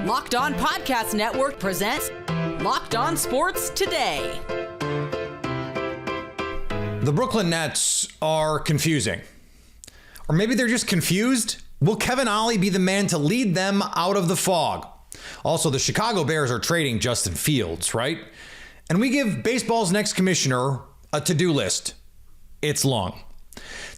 Locked On Podcast Network presents Locked On Sports Today. The Brooklyn Nets are confusing. Or maybe they're just confused. Will Kevin Ollie be the man to lead them out of the fog? Also, the Chicago Bears are trading Justin Fields, right? And we give baseball's next commissioner a to-do list. It's long.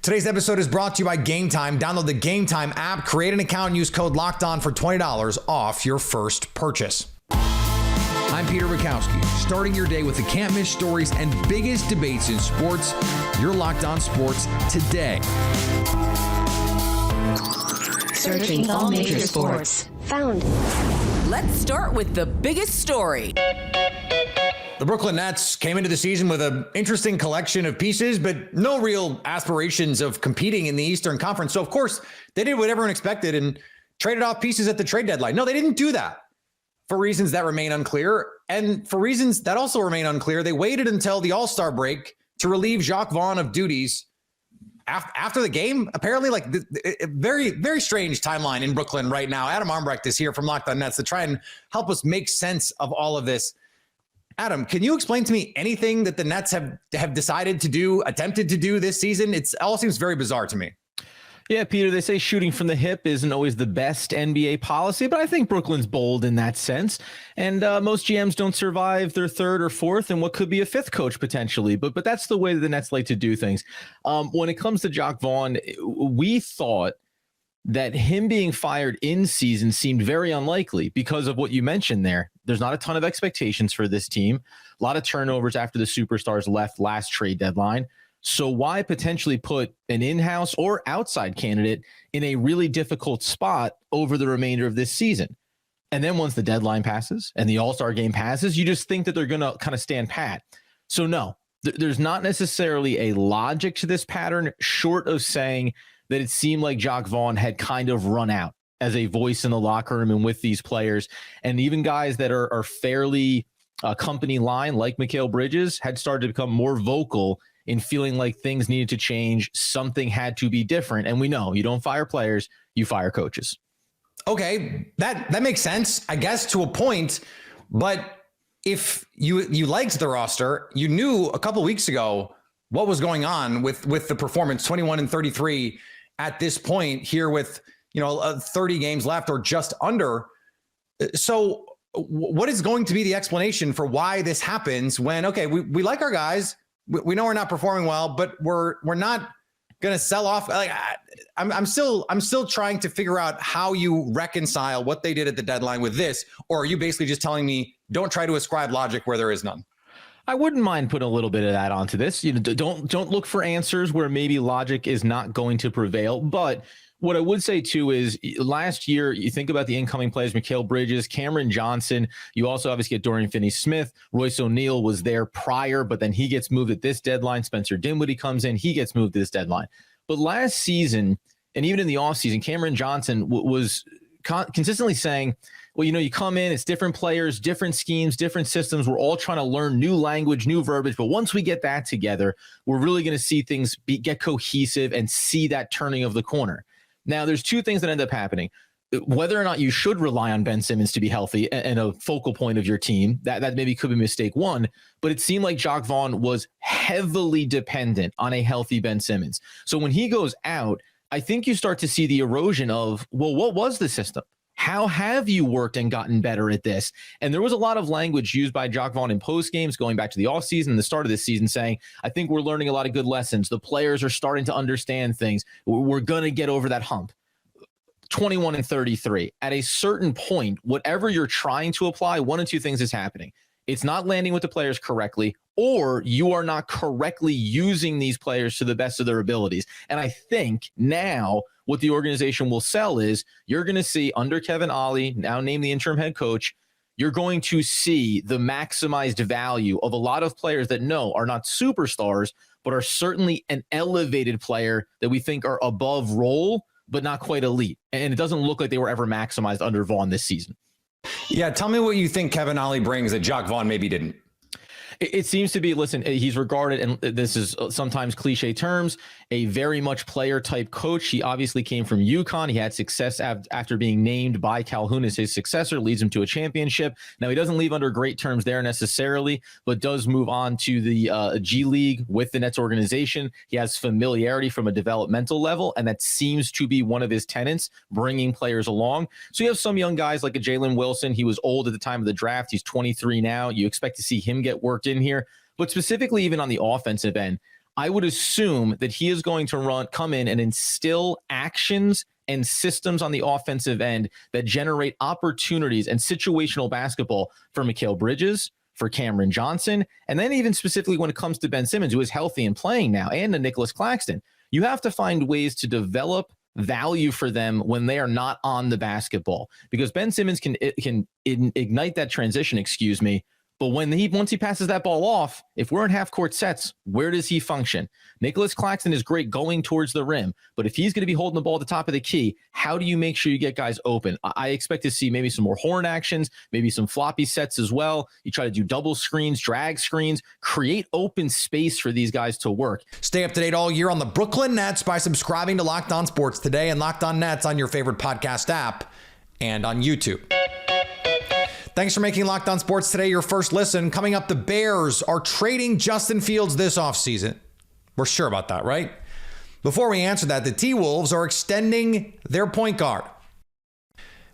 Today's episode is brought to you by Gametime. Download the Gametime app, create an account, and use code LOCKEDON for $20 off your first purchase. I'm Peter Bukowski, starting your day with the can't-miss stories and biggest debates in sports. You're Locked On Sports Today. Searching all major sports. Found. Let's start with the biggest story. The Brooklyn Nets came into the season with an interesting collection of pieces, but no real aspirations of competing in the Eastern Conference. So, of course, they did what everyone expected and traded off pieces at the trade deadline. No, they didn't do that for reasons that remain unclear. And for reasons that also remain unclear, they waited until the All-Star break to relieve Jacques Vaughn of duties after the game. Apparently, like a very, very strange timeline in Brooklyn right now. Adam Armbrecht is here from Locked On Nets to try and help us make sense of all of this. Adam, can you explain to me anything that the Nets have decided to do, attempted to do this season? It all seems very bizarre to me. Yeah, Peter, they say shooting from the hip isn't always the best NBA policy, but I think Brooklyn's bold in that sense. And most GMs don't survive their third or fourth and what could be a fifth coach potentially. But that's the way that the Nets like to do things. When it comes to Jacques Vaughn, we thought that him being fired in season seemed very unlikely because of what you mentioned there. There's not a ton of expectations for this team. A lot of turnovers after the superstars left last trade deadline. So why potentially put an in-house or outside candidate in a really difficult spot over the remainder of this season? And then once the deadline passes and the All-Star game passes, you just think that they're going to kind of stand pat. So no, there's not necessarily a logic to this pattern, short of saying that it seemed like Jacques Vaughn had kind of run out as a voice in the locker room and with these players. And even guys that are fairly company line, like Mikal Bridges, had started to become more vocal in feeling like things needed to change. Something had to be different. And we know you don't fire players, you fire coaches. Okay, that makes sense, I guess, to a point. But if you liked the roster, you knew a couple weeks ago what was going on with the performance, 21-33 at this point here with 30 games left or just under. So what is going to be the explanation for why this happens when, okay, we like our guys, we know we're not performing well, but we're not going to sell off. Like I'm still trying to figure out how you reconcile what they did at the deadline with this, or are you basically just telling me don't try to ascribe logic where there is none? I wouldn't mind putting a little bit of that onto this. Don't look for answers where maybe logic is not going to prevail. But what I would say too is last year, you think about the incoming players, Mikal Bridges, Cameron Johnson. You also obviously get Dorian Finney-Smith. Royce O'Neal was there prior, but then he gets moved at this deadline. Spencer Dinwiddie comes in. He gets moved at this deadline. But last season, and even in the offseason, Cameron Johnson was consistently saying, well, you come in, it's different players, different schemes, different systems. We're all trying to learn new language, new verbiage. But once we get that together, we're really going to see things get cohesive and see that turning of the corner. Now, there's two things that end up happening. Whether or not you should rely on Ben Simmons to be healthy and a focal point of your team, that maybe could be mistake one. But it seemed like Jacques Vaughn was heavily dependent on a healthy Ben Simmons. So when he goes out, I think you start to see the erosion of, well, what was the system? How have you worked and gotten better at this? And there was a lot of language used by Jacques Vaughn in post games going back to the offseason and the start of this season saying, I think we're learning a lot of good lessons. The players are starting to understand things. We're going to get over that hump. 21-33. At a certain point, whatever you're trying to apply, one of two things is happening. It's not landing with the players correctly, or you are not correctly using these players to the best of their abilities. And I think now what the organization will sell is you're going to see under Kevin Ollie, now named the interim head coach, you're going to see the maximized value of a lot of players that are not superstars, but are certainly an elevated player that we think are above role, but not quite elite. And it doesn't look like they were ever maximized under Vaughn this season. Yeah, tell me what you think Kevin Ollie brings that Jacques Vaughn maybe didn't. It seems to be, listen, he's regarded, and this is sometimes cliche terms, a very much player type coach. He obviously came from UConn. He had success after being named by Calhoun as his successor, leads him to a championship. Now, he doesn't leave under great terms there necessarily, but does move on to the G League with the Nets organization. He has familiarity from a developmental level, and that seems to be one of his tenets, bringing players along. So you have some young guys like a Jalen Wilson. He was old at the time of the draft. He's 23 now. You expect to see him get worked in here. But specifically, even on the offensive end, I would assume that he is going to come in and instill actions and systems on the offensive end that generate opportunities and situational basketball for Mikal Bridges, for Cameron Johnson, and then even specifically when it comes to Ben Simmons, who is healthy and playing now, and to Nicholas Claxton. You have to find ways to develop value for them when they are not on the basketball, because Ben Simmons can ignite that transition, but once he passes that ball off, if we're in half-court sets, where does he function? Nicholas Claxton is great going towards the rim, but if he's going to be holding the ball at the top of the key, how do you make sure you get guys open? I expect to see maybe some more horn actions, maybe some floppy sets as well. You try to do double screens, drag screens, create open space for these guys to work. Stay up to date all year on the Brooklyn Nets by subscribing to Locked On Sports Today and Locked On Nets on your favorite podcast app and on YouTube. Thanks for making Locked On Sports Today your first listen. Coming up, the Bears are trading Justin Fields this offseason. We're sure about that, right? Before we answer that, the T-Wolves are extending their point guard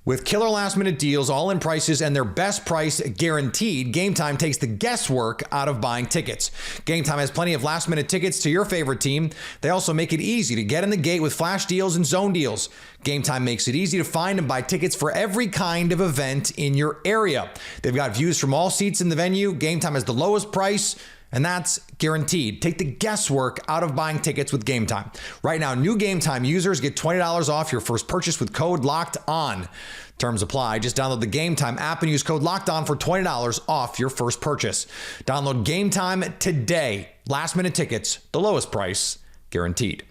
with killer last-minute deals, all-in prices, and their best price guaranteed. Gametime takes the guesswork out of buying tickets. Gametime has plenty of last-minute tickets to your favorite team. They also make it easy to get in the gate with flash deals and zone deals. Gametime makes it easy to find and buy tickets for every kind of event in your area. They've got views from all seats in the venue. Gametime has the lowest price, and that's guaranteed. Take the guesswork out of buying tickets with Gametime. Right now, new Gametime users get $20 off your first purchase with code LOCKEDON. Terms apply. Just download the Gametime app and use code LOCKEDON for $20 off your first purchase. Download Gametime today. Last minute tickets, the lowest price, guaranteed.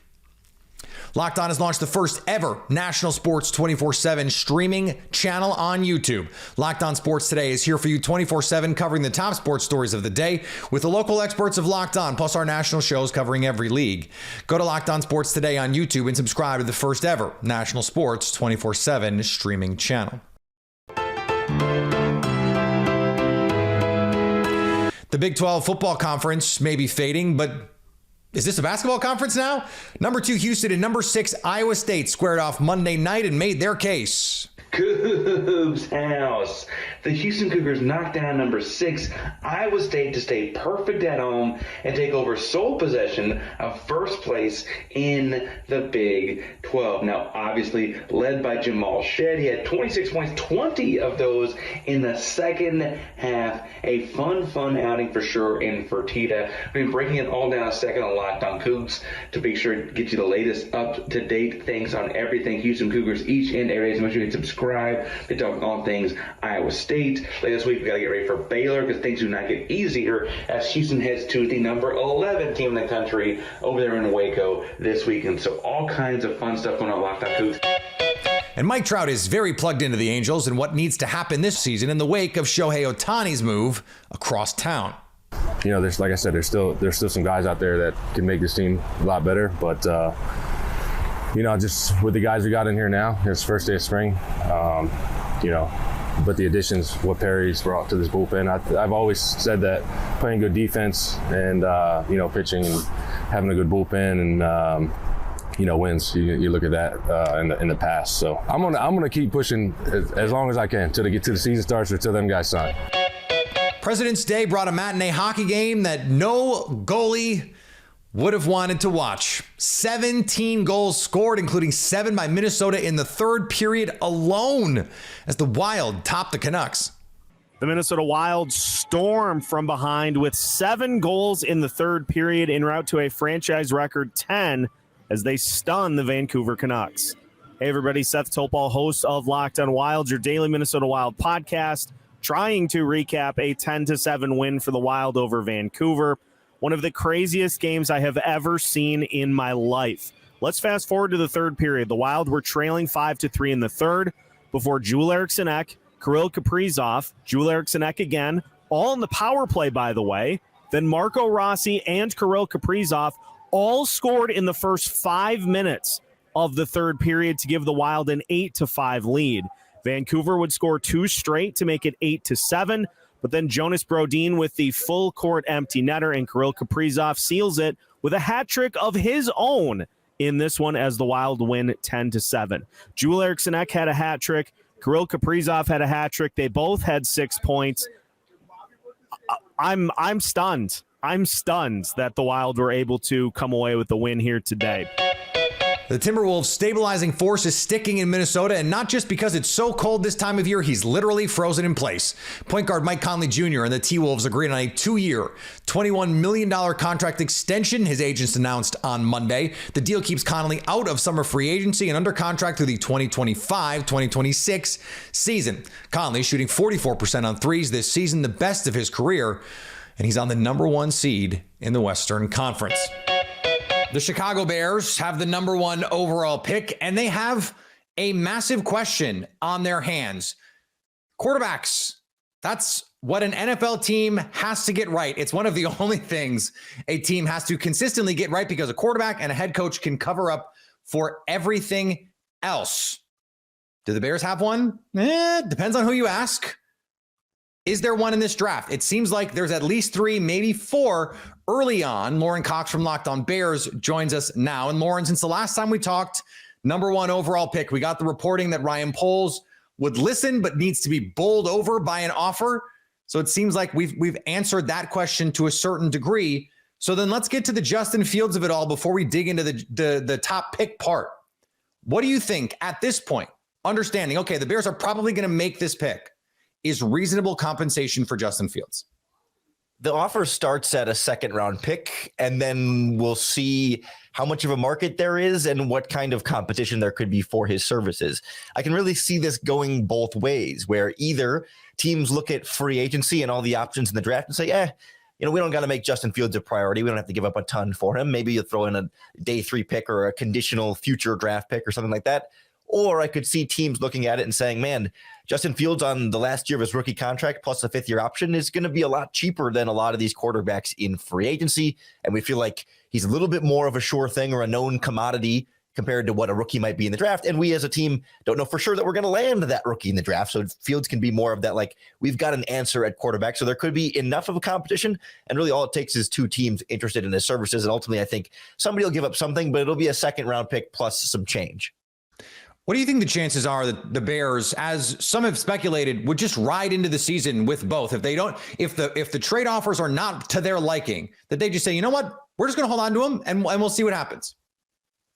Locked On has launched the first ever national sports 24/7 streaming channel on YouTube. Locked On Sports Today is here for you 24/7, covering the top sports stories of the day with the local experts of Locked On, plus our national shows covering every league. Go to Locked On Sports Today on YouTube and subscribe to the first ever national sports 24/7 streaming channel. The Big 12 football conference may be fading, but is this a basketball conference now? Number 2 Houston and number 6 Iowa State squared off Monday night and made their case. Cougs house. The Houston Cougars knocked down number 6 Iowa State to stay perfect at home and take over sole possession of first place in the Big 12. Now, obviously, led by Jamal Shead. He had 26 points, 20 of those in the second half. A fun outing for sure in Fertitta. We've been breaking it all down a second on Locked On Cougs to be sure to get you the latest up-to-date things on everything Houston Cougars each and every day. So make sure you subscribe to talk all things Iowa State. Later this week, we got to get ready for Baylor because things do not get easier as Houston heads to the number 11 team in the country over there in Waco this weekend. So all kinds of fun stuff going on Locked On Cougs. And Mike Trout is very plugged into the Angels and what needs to happen this season in the wake of Shohei Ohtani's move across town. You know, there's, like I said, there's still some guys out there that can make this team a lot better, but you know, just with the guys we got in here now, it's first day of spring, you know, but the additions, what Perry's brought to this bullpen, I've always said that playing good defense and, you know, pitching and having a good bullpen and, you know, wins. You look at that in the past. So I'm gonna keep pushing as long as I can till the season starts or till them guys sign. President's Day brought a matinee hockey game that no goalie would have wanted to watch. 17 goals scored, including 7 by Minnesota in the third period alone, as the Wild topped the Canucks. The Minnesota Wild storm from behind with 7 goals in the third period en route to a franchise record 10 as they stun the Vancouver Canucks. Hey everybody, Seth Topal, host of Locked On Wild, your daily Minnesota Wild podcast, trying to recap a 10-7 win for the Wild over Vancouver. One of the craziest games I have ever seen in my life. Let's fast forward to the third period. The Wild were trailing 5-3 in the third before Joel Eriksson Ek, Kirill Kaprizov, Joel Eriksson Ek again, all in the power play, by the way. Then Marco Rossi and Kirill Kaprizov all scored in the first 5 minutes of the third period to give the Wild an 8-5 lead. Vancouver would score 2 straight to make it 8-7, but then Jonas Brodin with the full court empty netter, and Kirill Kaprizov seals it with a hat trick of his own in this one as the Wild win 10-7. Joel Eriksson Ek had a hat trick. Kirill Kaprizov had a hat trick. They both had 6 points. I'm stunned. I'm stunned that the Wild were able to come away with the win here today. The Timberwolves' stabilizing force is sticking in Minnesota, and not just because it's so cold this time of year, he's literally frozen in place. Point guard Mike Conley Jr. and the T-Wolves agreed on a 2-year, $21 million contract extension, his agents announced on Monday. The deal keeps Conley out of summer free agency and under contract through the 2025-2026 season. Conley shooting 44% on threes this season, the best of his career, and he's on the number 1 seed in the Western Conference. The Chicago Bears have the number 1 overall pick, and they have a massive question on their hands. Quarterbacks, that's what an NFL team has to get right. It's one of the only things a team has to consistently get right, because a quarterback and a head coach can cover up for everything else. Do the Bears have one? Depends on who you ask. Is there one in this draft? It seems like there's at least 3, maybe 4 early on. Lauren Cox from Locked On Bears joins us now. And Lauren, since the last time we talked, number 1 overall pick, we got the reporting that Ryan Poles would listen, but needs to be bowled over by an offer. So it seems like we've answered that question to a certain degree. So then let's get to the Justin Fields of it all before we dig into the top pick part. What do you think at this point, understanding, okay, the Bears are probably going to make this pick, is reasonable compensation for Justin Fields? The offer starts at a 2nd-round pick, and then we'll see how much of a market there is and what kind of competition there could be for his services. I can really see this going both ways, where either teams look at free agency and all the options in the draft and say, we don't got to make Justin Fields a priority. We don't have to give up a ton for him. Maybe you throw in a day 3 pick or a conditional future draft pick or something like that. Or I could see teams looking at it and saying, man, Justin Fields on the last year of his rookie contract plus a 5th-year option is going to be a lot cheaper than a lot of these quarterbacks in free agency. And we feel like he's a little bit more of a sure thing or a known commodity compared to what a rookie might be in the draft. And we as a team don't know for sure that we're going to land that rookie in the draft. So Fields can be more of that, like, we've got an answer at quarterback. So there could be enough of a competition. And really all it takes is 2 teams interested in his services. And ultimately, I think somebody will give up something, but it'll be a 2nd-round pick plus some change. What do you think the chances are that the Bears, as some have speculated, would just ride into the season with both? If the trade offers are not to their liking, that they just say, you know what, we're just going to hold on to them and we'll see what happens?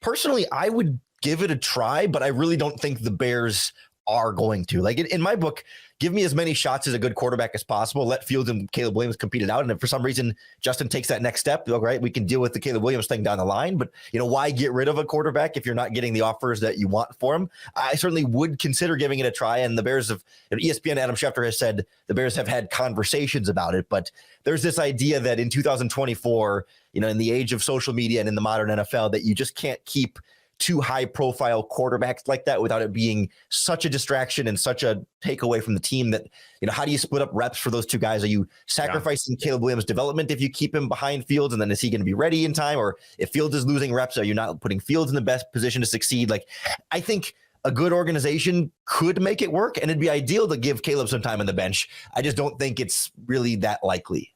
Personally, I would give it a try, but I really don't think the Bears are going to. Like, in my book, give me as many shots as a good quarterback as possible. Let Fields and Caleb Williams compete it out. And if for some reason Justin takes that next step, all right, we can deal with the Caleb Williams thing down the line. But, why get rid of a quarterback if you're not getting the offers that you want for him? I certainly would consider giving it a try. And the Bears have, ESPN Adam Schefter has said the Bears have had conversations about it. But there's this idea that in 2024, in the age of social media and in the modern NFL, that you just can't keep 2 high-profile quarterbacks like that without it being such a distraction and such a takeaway from the team that, how do you split up reps for those 2 guys? Are you sacrificing Caleb Williams' development if you keep him behind Fields, and then is he going to be ready in time? Or if Fields is losing reps, are you not putting Fields in the best position to succeed? Like, I think a good organization could make it work, and it'd be ideal to give Caleb some time on the bench. I just don't think it's really that likely.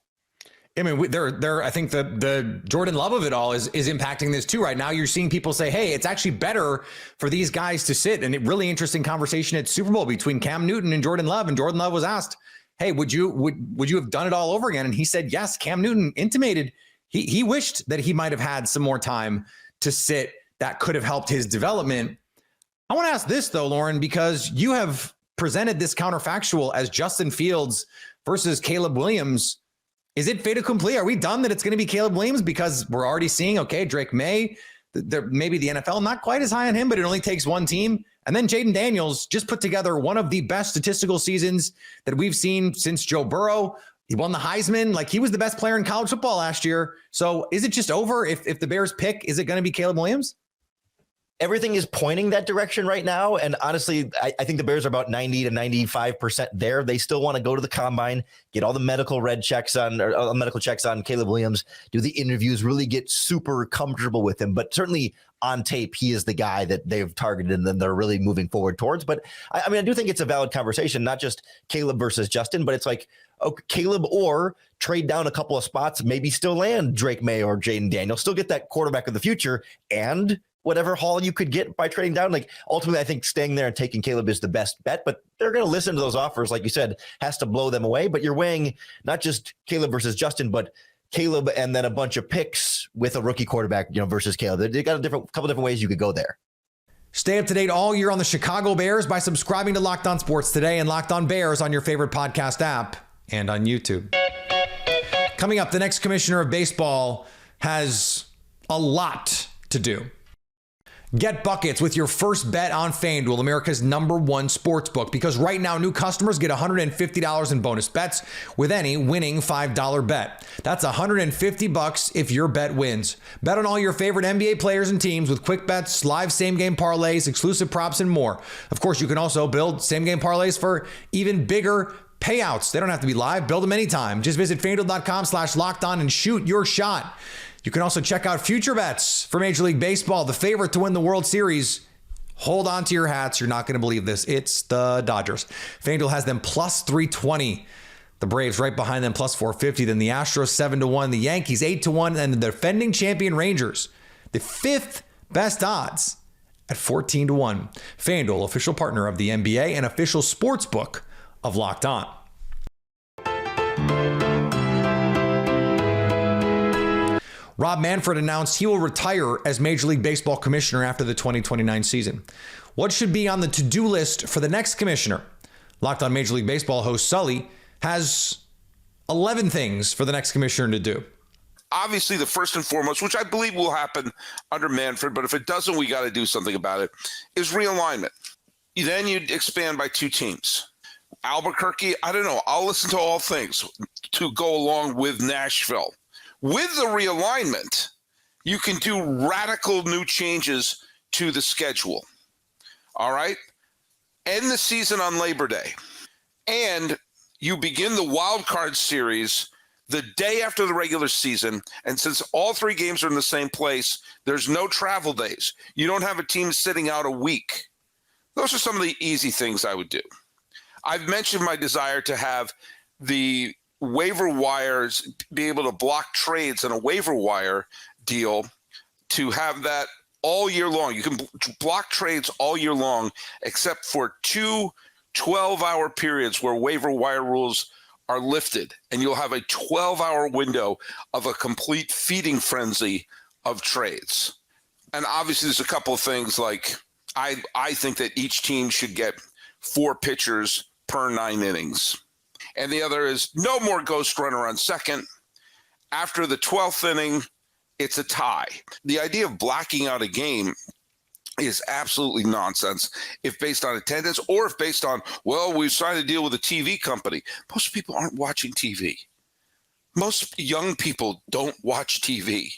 I mean, I think the Jordan Love of it all is impacting this too. Right now, you're seeing people say, hey, it's actually better for these guys to sit. And a really interesting conversation at Super Bowl between Cam Newton and Jordan Love. And Jordan Love was asked, hey, would you have done it all over again? And he said, yes. Cam Newton intimated he wished that he might have had some more time to sit. That could have helped his development. I want to ask this, though, Lauren, because you have presented this counterfactual as Justin Fields versus Caleb Williams. Is it fait accompli? Are we done that it's going to be Caleb Williams? Because we're already seeing, okay, Drake May, maybe the NFL not quite as high on him, but it only takes one team. And then Jaden Daniels just put together one of the best statistical seasons that we've seen since Joe Burrow. He won the Heisman. Like, he was the best player in college football last year. So is it just over if the Bears pick? Is it going to be Caleb Williams? everything is pointing that direction right now. And honestly, I think the Bears are about 90 to 95% there. They still want to go to the combine, get all the medical checks on Caleb Williams, do the interviews, really get super comfortable with him. But certainly on tape, he is the guy that they've targeted and then they're really moving forward towards. But I mean, I do think it's a valid conversation, not just Caleb versus Justin, but it's like, okay, Caleb or trade down a couple of spots, maybe still land Drake May or Jaden Daniel, still get that quarterback of the future and whatever haul you could get by trading down. Like ultimately, I think staying there and taking Caleb is the best bet, but they're going to listen to those offers. Like you said, has to blow them away, but you're weighing not just Caleb versus Justin, but Caleb and then a bunch of picks with a rookie quarterback, versus Caleb. They got couple different ways you could go there. Stay up to date all year on the Chicago Bears by subscribing to Locked On Sports Today and Locked On Bears on your favorite podcast app and on YouTube. Coming up, the next commissioner of baseball has a lot to do. Get buckets with your first bet on FanDuel, America's #1 sportsbook, because right now new customers get $150 in bonus bets with any winning $5 bet. That's $150 if your bet wins. Bet on all your favorite NBA players and teams with quick bets, live same-game parlays, exclusive props, and more. Of course, you can also build same-game parlays for even bigger payouts. They don't have to be live. Build them anytime. Just visit FanDuel.com/lockedon and shoot your shot. You can also check out future bets for Major League Baseball, the favorite to win the World Series. Hold on to your hats. You're not going to believe this. It's the Dodgers. FanDuel has them plus 320. The Braves right behind them plus 450. Then the Astros 7-1. The Yankees 8-1. And the defending champion Rangers, the 5th best odds at 14-1. FanDuel, official partner of the NBA and official sportsbook of Locked On. Rob Manfred announced he will retire as Major League Baseball commissioner after the 2029 season. What should be on the to-do list for the next commissioner? Locked On Major League Baseball host Sully has 11 things for the next commissioner to do. Obviously, the first and foremost, which I believe will happen under Manfred, but if it doesn't, we got to do something about it, is realignment. Then you'd expand by 2 teams. Albuquerque, I don't know. I'll listen to all things to go along with Nashville. With the realignment, you can do radical new changes to the schedule. All right? End the season on Labor Day. And you begin the wild card series the day after the regular season. And since all 3 games are in the same place, there's no travel days. You don't have a team sitting out a week. Those are some of the easy things I would do. I've mentioned my desire to have the waiver wires, be able to block trades in a waiver wire deal, to have that all year long. You can block trades all year long, except for 2 12-hour periods where waiver wire rules are lifted, and you'll have a 12-hour window of a complete feeding frenzy of trades. And obviously there's a couple of things like I think that each team should get 4 pitchers per 9 innings. And the other is no more ghost runner on second. After the 12th inning, it's a tie. The idea of blacking out a game is absolutely nonsense if based on attendance or if based on, well, we've signed a deal with a TV company. Most people aren't watching TV. Most young people don't watch TV.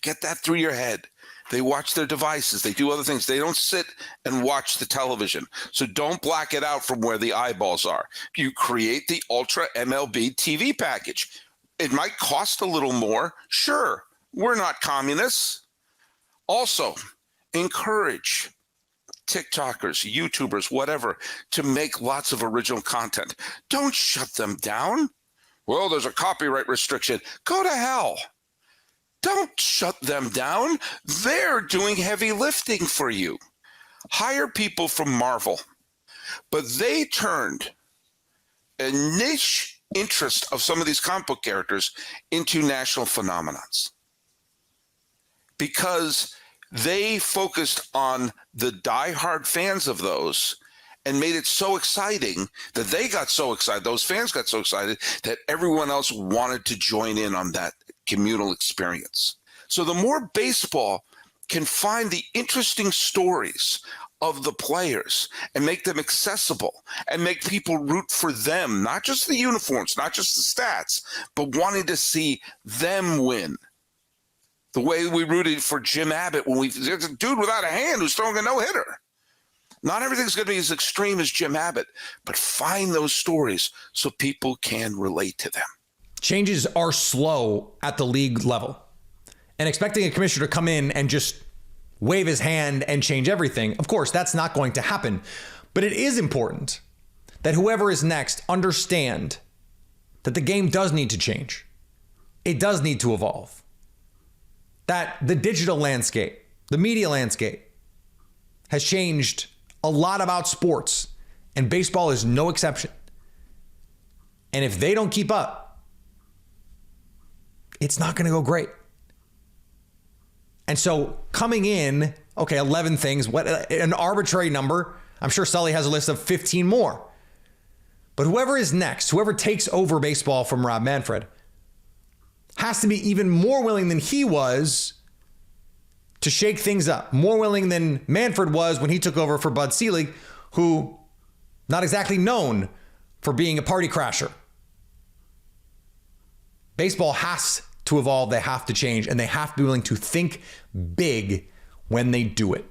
Get that through your head. They watch their devices. They do other things. They don't sit and watch the television. So don't black it out from where the eyeballs are. You create the Ultra MLB TV package. It might cost a little more. Sure, we're not communists. Also, encourage TikTokers, YouTubers, whatever, to make lots of original content. Don't shut them down. Well, there's a copyright restriction. Go to hell. Don't shut them down. They're doing heavy lifting for you. Hire people from Marvel. But they turned a niche interest of some of these comic book characters into national phenomenons because they focused on the diehard fans of those and made it so exciting that they got so excited, those fans got so excited that everyone else wanted to join in on that communal experience. So the more baseball can find the interesting stories of the players and make them accessible and make people root for them, not just the uniforms, not just the stats, but wanting to see them win, The way we rooted for Jim Abbott when there's a dude without a hand who's throwing a no-hitter. Not everything's going to be as extreme as Jim Abbott, but find those stories so people can relate to them. Changes are slow at the league level. And expecting a commissioner to come in and just wave his hand and change everything, of course, that's not going to happen. But it is important that whoever is next understand that the game does need to change. It does need to evolve. That the digital landscape, the media landscape, has changed a lot about sports, and baseball is no exception. And if they don't keep up, it's not going to go great. And so coming in, okay, 11 things, what an arbitrary number. I'm sure Sully has a list of 15 more. But whoever is next, whoever takes over baseball from Rob Manfred, has to be even more willing than he was to shake things up. More willing than Manfred was when he took over for Bud Selig, who not exactly known for being a party crasher. Baseball has to evolve. They have to change, and they have to be willing to think big when they do it.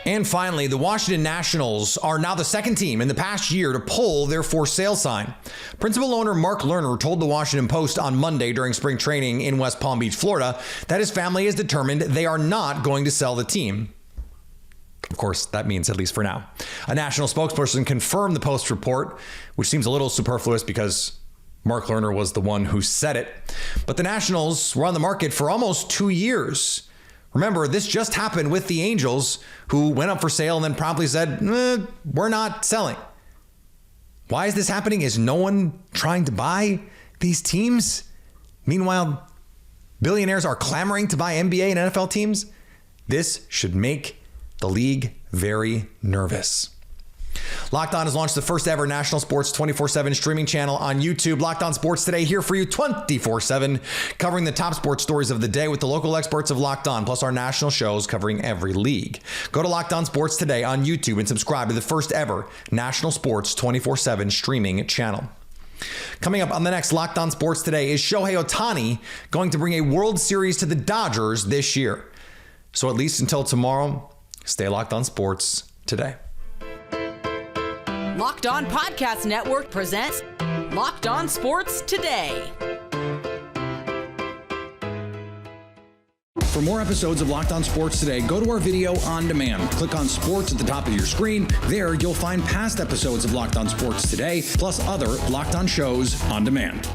And finally, the Washington Nationals are now the second team in the past year to pull their for sale sign. Principal owner Mark Lerner told the Washington Post on Monday during spring training in West Palm Beach, Florida, that his family is determined they are not going to sell the team. Of course, that means at least for now. A National spokesperson confirmed the Post report, which seems a little superfluous because Mark Lerner was the one who said it. But the Nationals were on the market for almost 2 years. Remember, this just happened with the Angels, who went up for sale and then promptly said, we're not selling. Why is this happening? Is no one trying to buy these teams? Meanwhile, billionaires are clamoring to buy NBA and NFL teams. This should make the league very nervous. Locked On has launched the first ever national sports 24/7 streaming channel on YouTube. Locked On Sports Today, here for you 24/7, covering the top sports stories of the day with the local experts of Locked On, plus our national shows covering every league. Go to Locked On Sports Today on YouTube and subscribe to the first ever national sports 24/7 streaming channel. Coming up on the next Locked On Sports Today, is Shohei Ohtani going to bring a World Series to the Dodgers this year? So at least until tomorrow, stay locked on sports today. Locked On Podcast Network presents Locked On Sports Today. For more episodes of Locked On Sports Today, go to our video on demand. Click on Sports at the top of your screen. There, you'll find past episodes of Locked On Sports Today, plus other Locked On shows on demand.